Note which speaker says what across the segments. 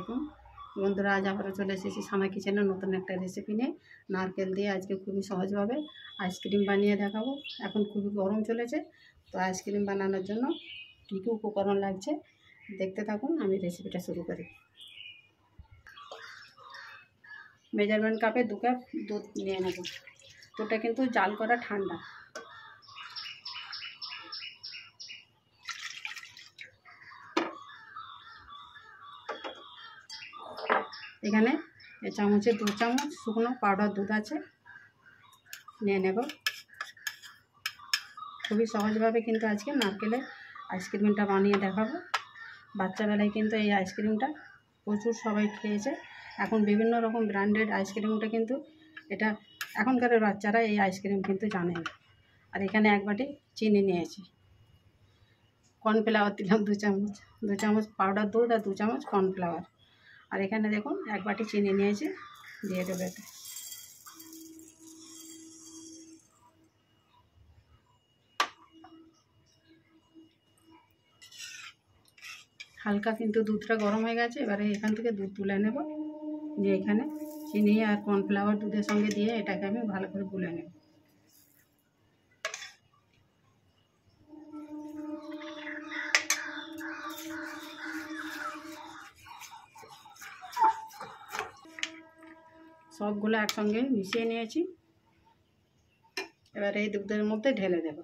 Speaker 1: আলাইকুম বন্ধুরা, আজ আবারও চলে এসেছি সানা কিচেনের নতুন একটা রেসিপি নিয়ে। নারকেল দিয়ে আজকে খুবই সহজভাবে আইসক্রিম বানিয়ে দেখাবো। এখন খুবই গরম চলেছে, তো আইসক্রিম বানানোর জন্য কী কী উপকরণ লাগছে দেখতে থাকুন। আমি রেসিপিটা শুরু করি। মেজারমেন্ট কাপে 2 কাপ দুধ নিয়ে নেব। দুধটা কিন্তু জাল করা ঠান্ডা। এখানে এই চামচে 2 চামচ শুকনো পাউডার দুধ আছে, নিয়ে নেব। খুবই সহজভাবে কিন্তু আজকে নারকেলের আইসক্রিমটা বানিয়ে দেখাবো। বাচ্চাবেলায় কিন্তু এই আইসক্রিমটা প্রচুর সবাই খেয়েছে। এখন বিভিন্ন রকম ব্র্যান্ডেড আইসক্রিমটা কিন্তু এটা এখনকার বাচ্চারা এই আইসক্রিম কিন্তু জানে না। আর এখানে 1 বাটি চিনি নিয়েছি। কর্নফ্লাওয়ার দিলাম 2 চামচ, 2 চামচ পাউডার দুধ আর 2 চামচ কর্নফ্লাওয়ার। আর এখানে দেখুন 1 বাটি চিনি নিয়েছি, দিয়ে দেবো এতে। হালকা কিন্তু দুধটা গরম হয়ে গেছে। এবারে এখান থেকে দুধ তুলে নেব, নিয়ে এখানে চিনি আর কর্নফ্লাওয়ার দুধের সঙ্গে দিয়ে এটাকে আমি ভালো করে গুলে নেব। সবগুলো একসঙ্গে মিশিয়ে নিয়েছি। এবার এই দুধের মধ্যে ঢেলে দেব।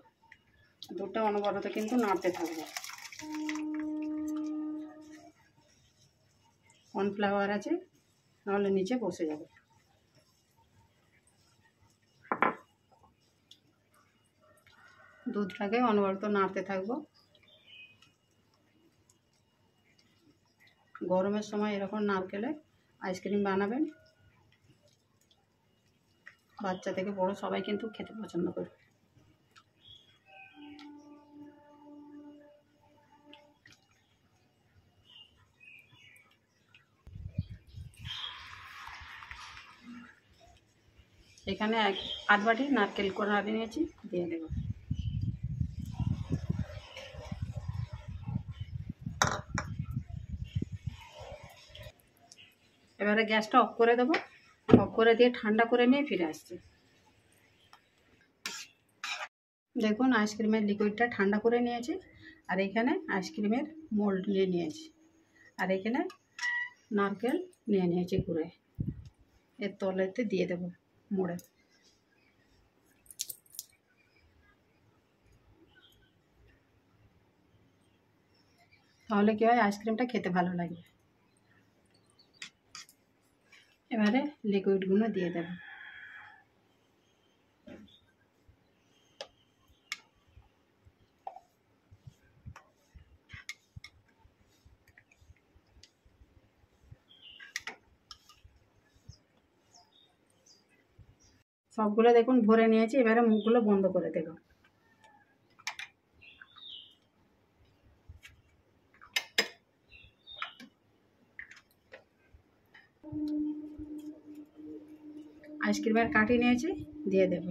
Speaker 1: দুধটা অনবরত কিন্তু নাড়তে থাকবে। কর্নফ্লাওয়ার আছে, নাহলে নিচে বসে যাবে। দুধটাকে অনবরত নাড়তে থাকবো। গরমের সময় এরকম নারকেলের আইসক্রিম বানাবেন, বাচ্চা থেকে বড় সবাই কিন্তু খেতে পছন্দ করে। এখানে 1/8 বাটি নারকেল কোড়া নিয়েছি, দিয়ে দেব। এবারে গ্যাসটা অফ করে দেবো। অফ করে দিয়ে ঠান্ডা করে নিয়ে ফিরে আসছি। দেখুন আইসক্রিমের লিকুইডটা ঠান্ডা করে নিয়েছি। আর এখানে আইসক্রিমের মোল্ড নিয়ে নিয়েছি। আর এখানে নারকেল নিয়ে নিয়েছি কুড়ে, এর তলেতে দিয়ে দেব মুড়ে। তাহলে কি হয়, আইসক্রিমটা খেতে ভালো লাগবে। এবারে লিকুইডগুলো দিয়ে দেব। সবগুলো দেখুন ভরে নিয়েছি। এবারে মুখগুলো বন্ধ করে দেব। আইসক্রিমের কাঠি নিয়েছি, দিয়ে দেব।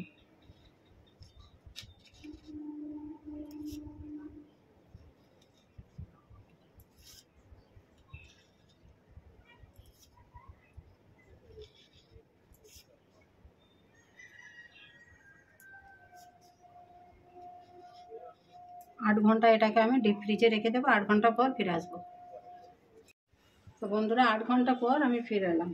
Speaker 1: আট ঘন্টা এটাকে আমি ডিপ ফ্রিজে রেখে দেবো। 8 ঘন্টা পর ফিরে আসবো। তো বন্ধুরা, 8 ঘন্টা পর আমি ফিরে এলাম।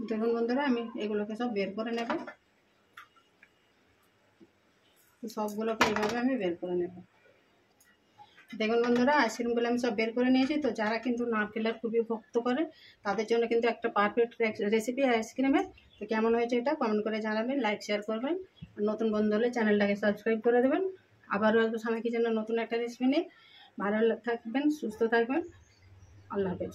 Speaker 1: দেখুন বন্ধুরা, আমি এগুলোকে সব বের করে নেব। সবগুলোকে এইভাবে আমি বের করে নেব। দেখুন বন্ধুরা, আইসক্রিমগুলো আমি সব বের করে নিয়েছি। তো যারা কিন্তু নারকেলের খুবই ভক্ত করে, তাদের জন্য কিন্তু একটা পারফেক্ট রেসিপি আইসক্রিমের। তো কেমন হয়েছে এটা কমেন্ট করে জানাবেন, লাইক শেয়ার করবেন। আর নতুন বন্ধু হলে চ্যানেলটাকে সাবস্ক্রাইব করে দেবেন। আবারও আসবো সানা কিচেনের নতুন একটা রেসিপি নিয়ে। ভালো থাকবেন, সুস্থ থাকবেন। আল্লাহ হাফেজ।